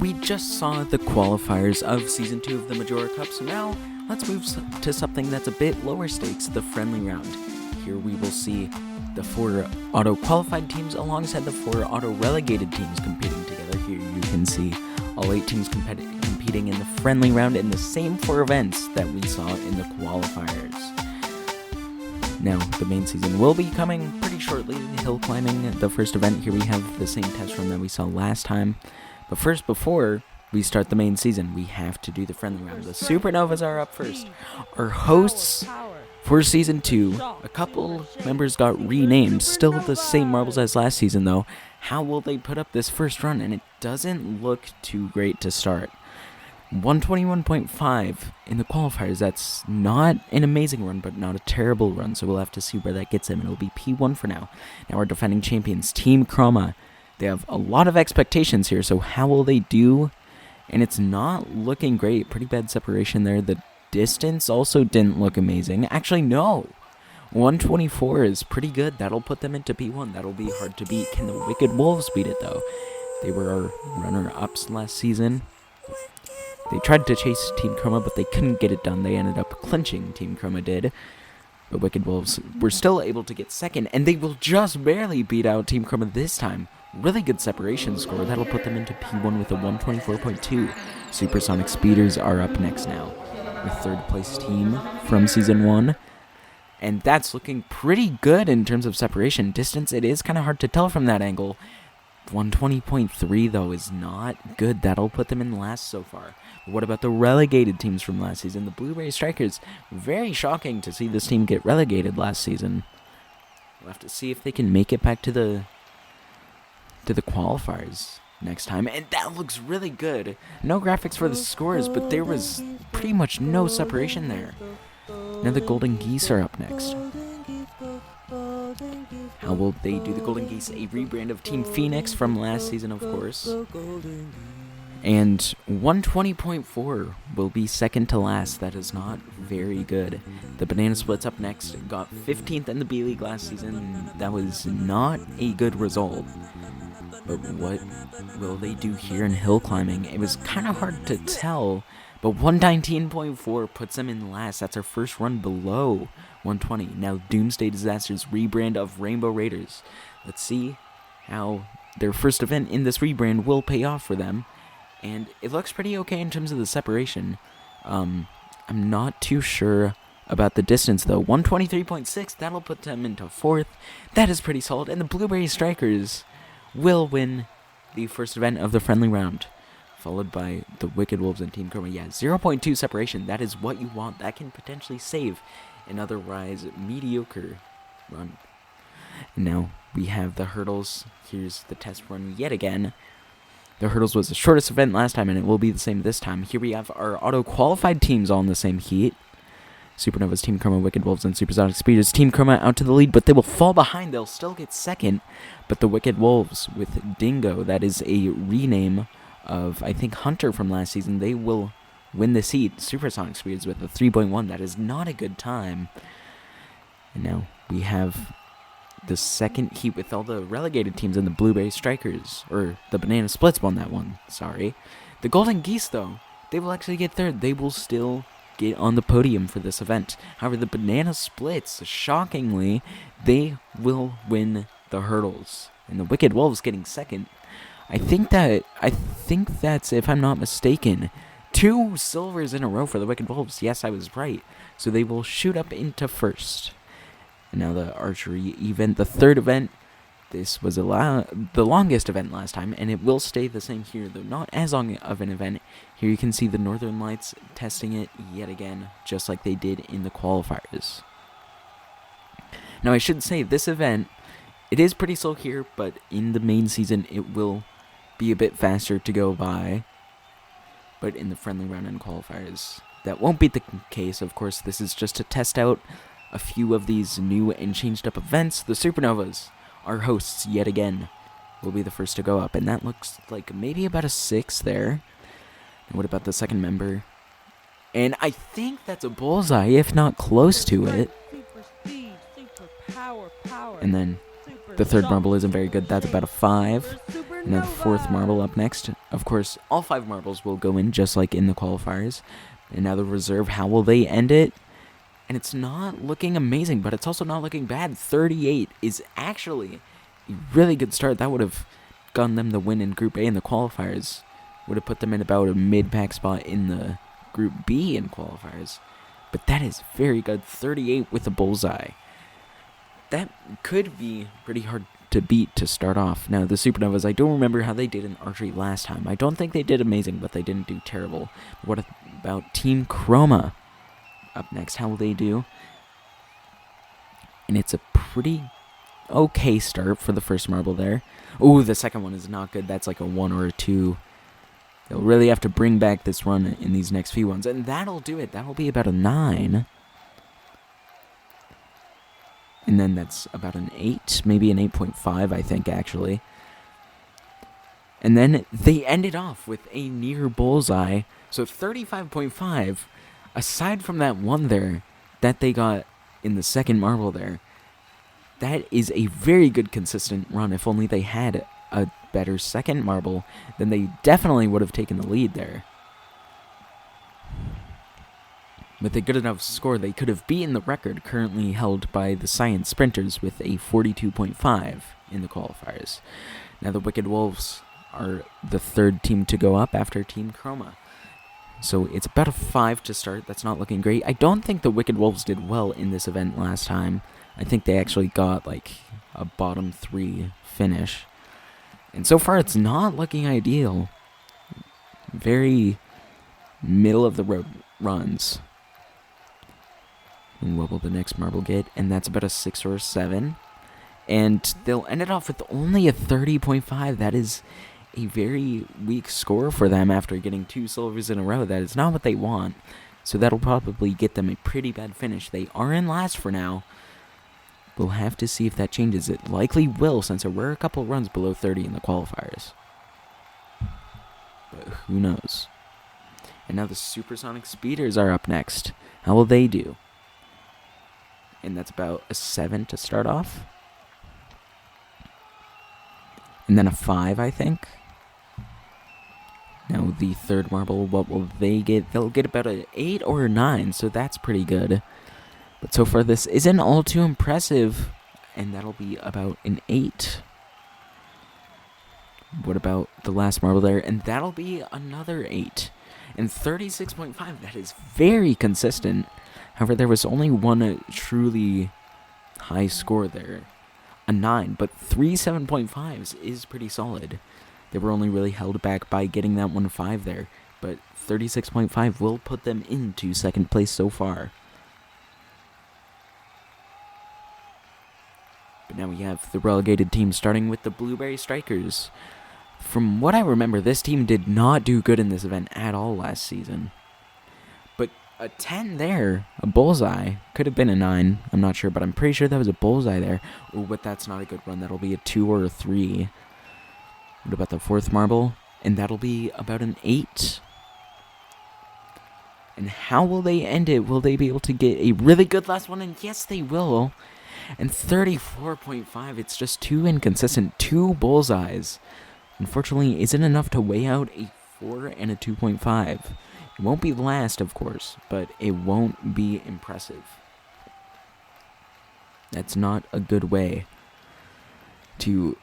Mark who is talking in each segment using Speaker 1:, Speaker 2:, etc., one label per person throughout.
Speaker 1: We just saw the qualifiers of Season 2 of the Majora Cup, so now let's move to something that's a bit lower stakes, the friendly round. Here we will see the 4 auto-qualified teams alongside the 4 auto-relegated teams competing together. Here you can see all 8 teams competing in the friendly round in the same 4 events that we saw in the qualifiers. Now, the main season will be coming pretty shortly. Hill climbing, the first event. Here we have the same test run that we saw last time. But first, before we start the main season, we have to do the friendly round. The Supernovas are up first. Our hosts for Season 2, a couple members got renamed. Still the same marbles as last season, though. How will they put up this first run? And it doesn't look too great to start. 121.5 in the qualifiers. That's not an amazing run, but not a terrible run. So we'll have to see where that gets him. It'll be P1 for now. Now our defending champions, Team Chroma. They have a lot of expectations here, so how will they do? And it's not looking great. Pretty bad separation there. The distance also didn't look amazing. Actually, no. 124 is pretty good. That'll put them into P1. That'll be hard to beat. Can the Wicked Wolves beat it, though? They were our runner-ups last season. They tried to chase Team Chroma, but they couldn't get it done. They ended up clinching, Team Chroma did. The Wicked Wolves were still able to get second, and they will just barely beat out Team Chroma this time. Really good separation score. That'll put them into P1 with a 124.2. Supersonic Speeders are up next now. The third place team from Season 1. And that's looking pretty good in terms of separation. Distance, it is kind of hard to tell from that angle. 120.3, though, is not good. That'll put them in last so far. But what about the relegated teams from last season? The Blueberry Strikers. Very shocking to see this team get relegated last season. We'll have to see if they can make it back to the qualifiers next time, and that looks really good. No graphics for the scores, but there was pretty much no separation there. Now the Golden Geese are up next. How will they do? The Golden Geese, a rebrand of Team Phoenix from last season, of course. And 120.4 will be second to last. That is not very good. The Banana Splits up next. Got 15th in the B-League last season. That was not a good result. But what will they do here in hill climbing? It was kind of hard to tell, but 119.4 puts them in last. That's our first run below 120. Now Doomsday Disasters, rebrand of Rainbow Raiders. Let's see how their first event in this rebrand will pay off for them. And it looks pretty okay in terms of the separation. I'm not too sure about the distance, though. 123.6, that'll put them into 4th. That is pretty solid. And the Blueberry Strikers will win the first event of the friendly round, followed by the Wicked Wolves and Team Chroma. Yeah, 0.2 separation. That is what you want. That can potentially save an otherwise mediocre run. And now we have the hurdles. Here's the test run yet again. The hurdles was the shortest event last time, and it will be the same this time. Here we have our auto-qualified teams all in the same heat. Supernovas, Team Chroma, Wicked Wolves, and Supersonic Speeders. Team Chroma out to the lead, but they will fall behind. They'll still get second. But the Wicked Wolves with Dingo, that is a rename of, I think, Hunter from last season. They will win this heat. Supersonic Speeders with a 3.1. That is not a good time. And now we have the second heat with all the relegated teams and the Blueberry Strikers. Or the Banana Splits won that one. Sorry. The Golden Geese, though, they will actually get third. They will still get on the podium for this event. However, the Banana Splits, shockingly, they will win the hurdles. And the Wicked Wolves getting second. I think that's, if I'm not mistaken, 2 silvers in a row for the Wicked Wolves. Yes, I was right. So they will shoot up into first. And now the archery event, the third event. This was the longest event last time, and it will stay the same here, though not as long of an event. Here you can see the Northern Lights testing it yet again, just like they did in the qualifiers. Now, I should say, this event, it is pretty slow here, but in the main season, it will be a bit faster to go by. But in the friendly round and qualifiers, that won't be the case. Of course, this is just to test out a few of these new and changed up events. The Supernovas, our hosts yet again, will be the first to go up, and that looks like maybe about a 6 there. And what about the second member? And I think that's a bullseye, if not close to it. And then the third marble isn't very good. That's about a 5. And now the fourth marble up next. Of course, all 5 marbles will go in just like in the qualifiers. And now the reserve, how will they end it? And it's not looking amazing, but it's also not looking bad. 38 is actually a really good start. That would have gotten them the win in Group A in the qualifiers. Would have put them in about a mid-pack spot in the Group B in qualifiers. But that is very good. 38 with a bullseye. That could be pretty hard to beat to start off. Now, the Supernovas, I don't remember how they did in archery last time. I don't think they did amazing, but they didn't do terrible. What about Team Chroma? Up next, how will they do? And it's a pretty okay start for the first marble there. Ooh, the second one is not good. That's like a 1 or a 2. They'll really have to bring back this run in these next few ones. And that'll do it. That'll be about a 9. And then that's about an 8. Maybe an 8.5, I think, actually. And then they ended off with a near bullseye. So 35.5. Aside from that one there that they got in the second marble there, that is a very good consistent run. If only they had a better second marble, then they definitely would have taken the lead there. With a good enough score, they could have beaten the record currently held by the Science Sprinters with a 42.5 in the qualifiers. Now the Wicked Wolves are the third team to go up after Team Chroma. So it's about a 5 to start. That's not looking great. I don't think the Wicked Wolves did well in this event last time. I think they actually got like a bottom 3 finish. And so far it's not looking ideal. Very middle of the road runs. And what will the next marble get? And that's about a 6 or a 7. And they'll end it off with only a 30.5. That is a very weak score for them after getting 2 silvers in a row. That is not what they want. So that'll probably get them a pretty bad finish. They are in last for now. We'll have to see if that changes. It likely will, since there were a couple runs below 30 in the qualifiers. But who knows? And now the Supersonic Speeders are up next. How will they do? And that's about a 7 to start off. And then a 5, I think. Now the third marble, what will they get? They'll get about an 8 or a 9, so that's pretty good. But so far this isn't all too impressive, and that'll be about an 8. What about the last marble there? And that'll be another 8. And 36.5, that is very consistent. However, there was only one truly high score there, a 9, but 3 7.5s is pretty solid. They were only really held back by getting that 1 5 there, but 36.5 will put them into second place so far. But now we have the relegated team starting with the Blueberry Strikers. From what I remember, this team did not do good in this event at all last season. But a 10 there, a bullseye, could have been a 9, I'm not sure, but I'm pretty sure that was a bullseye there. Oh, but that's not a good run, that'll be a 2 or a 3. What about the fourth marble? And that'll be about an 8. And how will they end it? Will they be able to get a really good last one? And yes, they will. And 34.5, it's just too inconsistent. 2 bullseyes, unfortunately, isn't enough to weigh out a 4 and a 2.5. It won't be last, of course, but it won't be impressive. That's not a good way to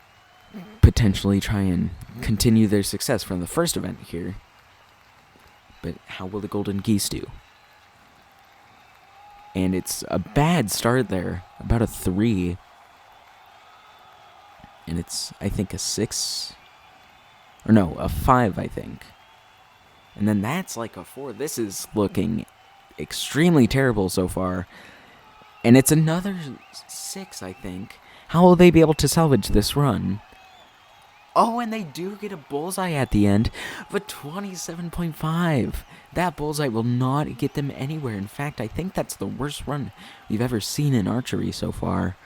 Speaker 1: potentially try and continue their success from the first event here. But how will the Golden Geese do? And it's a bad start there, about a 3. And it's, I think, a 6. Or no, a 5, I think. And then that's like a 4. This is looking extremely terrible so far. And it's another 6, I think. How will they be able to salvage this run? Oh, and they do get a bullseye at the end, but 27.5. That bullseye will not get them anywhere. In fact, I think that's the worst run we've ever seen in archery so far.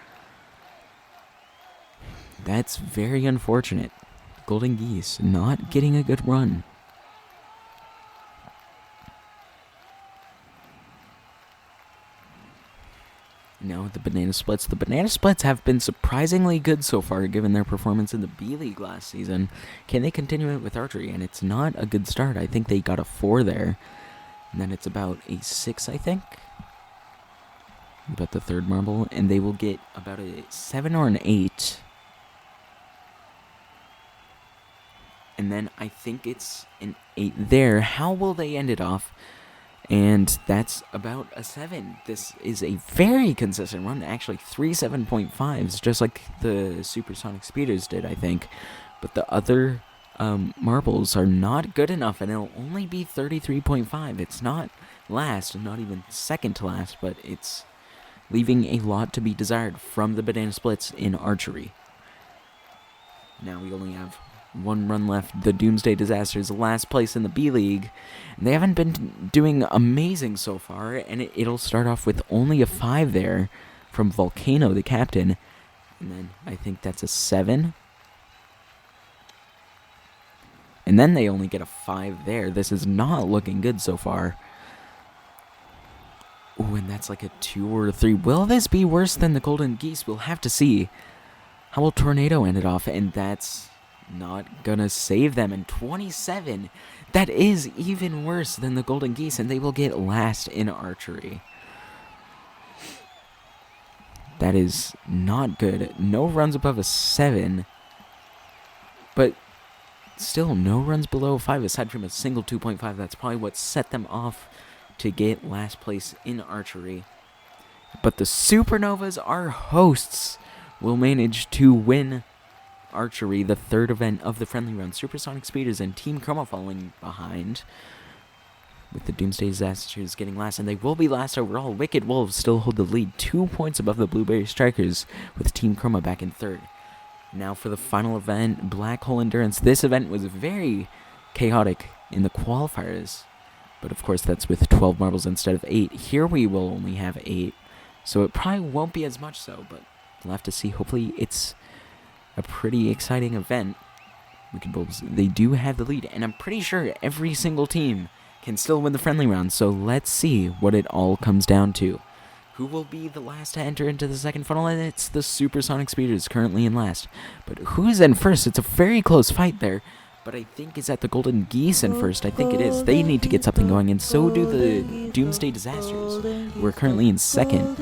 Speaker 1: That's very unfortunate. Golden Geese not getting a good run. No, the Banana Splits. The Banana Splits have been surprisingly good so far, given their performance in the B-League last season. Can they continue it with Archery? And it's not a good start. I think they got a 4 there. And then it's about a 6, I think. About the third marble. And they will get about a 7 or an 8. And then I think it's an 8 there. How will they end it off? And that's about a 7. This is a very consistent run. Actually, 3 7.5s, just like the Supersonic Speeders did, I think. But the other marbles are not good enough, and it'll only be 33.5. It's not last, not even second to last, but it's leaving a lot to be desired from the Banana Splits in Archery. Now we only have 1 run left. The Doomsday Disasters, last place in the B-League. They haven't been doing amazing so far, and it'll start off with only a 5 there from Volcano, the captain. And then I think that's a 7. And then they only get a 5 there. This is not looking good so far. Ooh, and that's like a 2 or a 3. Will this be worse than the Golden Geese? We'll have to see. How will Tornado end it off? And that's not gonna save them. And 27, that is even worse than the Golden Geese, and they will get last in Archery. That is not good. No runs above a 7, but still no runs below a 5 aside from a single 2.5. That's probably what set them off to get last place in Archery. But the Supernovas, our hosts, will manage to win Archery, the third event of the friendly round. Supersonic Speeders and Team Chroma falling behind, with the Doomsday Disasters getting last, and they will be last overall. Wicked Wolves still hold the lead, 2 points above the Blueberry Strikers, with Team Chroma back in third. Now for the final event, Black Hole Endurance. This event was very chaotic in the qualifiers, but of course that's with 12 marbles instead of 8. Here we will only have 8, so it probably won't be as much so, but we'll have to see. Hopefully it's a pretty exciting event. Wicked Wolves, they do have the lead, and I'm pretty sure every single team can still win the friendly round, so let's see what it all comes down to. Who will be the last to enter into the second funnel? And it's the Supersonic Speeders, currently in last. But who's in first? It's a very close fight there, but I think it's at the Golden Geese in first. I think it is. They need to get something going, and so do the Doomsday Disasters, who are currently in second.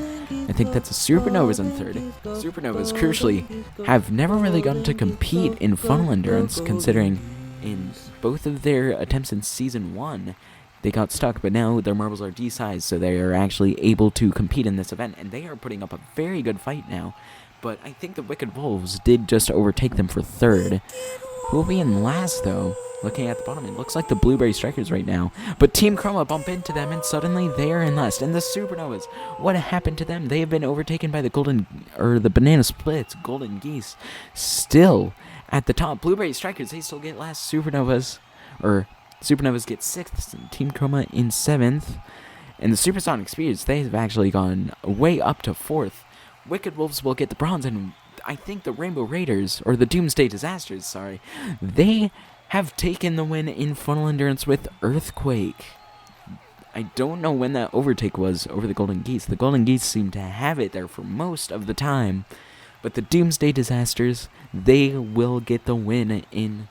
Speaker 1: I think that's the Supernovas in third. Supernovas, crucially, have never really gotten to compete in funnel endurance, considering in both of their attempts in Season 1, they got stuck, but now their marbles are D-sized, so they are actually able to compete in this event, and they are putting up a very good fight now. But I think the Wicked Wolves did just overtake them for third. Who will be in last, though? Looking at the bottom, it looks like the Blueberry Strikers right now. But Team Chroma bump into them, and suddenly they are in last. And the Supernovas, what happened to them? They have been overtaken by the Banana Splits, Golden Geese, still at the top. Blueberry Strikers, they still get last. Supernovas get 6th, and Team Chroma in 7th. And the Supersonic Speeds, they have actually gone way up to 4th. Wicked Wolves will get the bronze, and I think the Rainbow Raiders, or the Doomsday Disasters, sorry, they have taken the win in funnel endurance with Earthquake. I don't know when that overtake was over the Golden Geese. The Golden Geese seem to have it there for most of the time, but the Doomsday Disasters, they will get the win in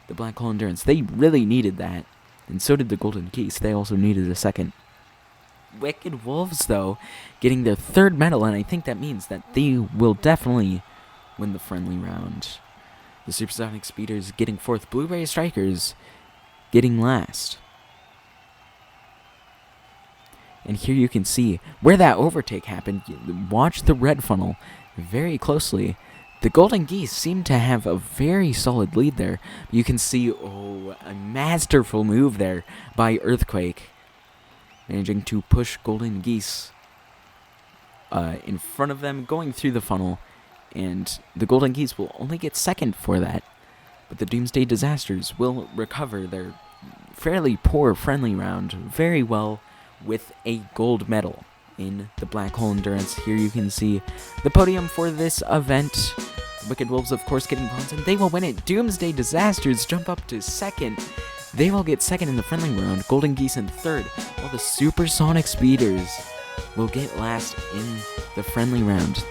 Speaker 1: the Black Hole Endurance. They really needed that, and so did the Golden Geese. They also needed a second. Wicked Wolves, though, getting their third medal, and I think that means that they will definitely win the friendly round. The Supersonic Speeders getting 4th. Blueberry Strikers getting last. And here you can see where that overtake happened. Watch the red funnel very closely. The Golden Geese seem to have a very solid lead there. You can see, a masterful move there by Earthquake, managing to push Golden Geese in front of them, going through the funnel. And the Golden Geese will only get second for that. But the Doomsday Disasters will recover their fairly poor friendly round very well with a gold medal in the Black Hole Endurance. Here you can see the podium for this event. Wicked Wolves, of course, getting bronze, and they will win it. Doomsday Disasters jump up to second. They will get second in the friendly round. Golden Geese in third, while the Supersonic Speeders will get last in the friendly round.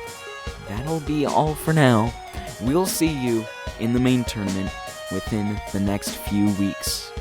Speaker 1: That'll be all for now. We'll see you in the main tournament within the next few weeks.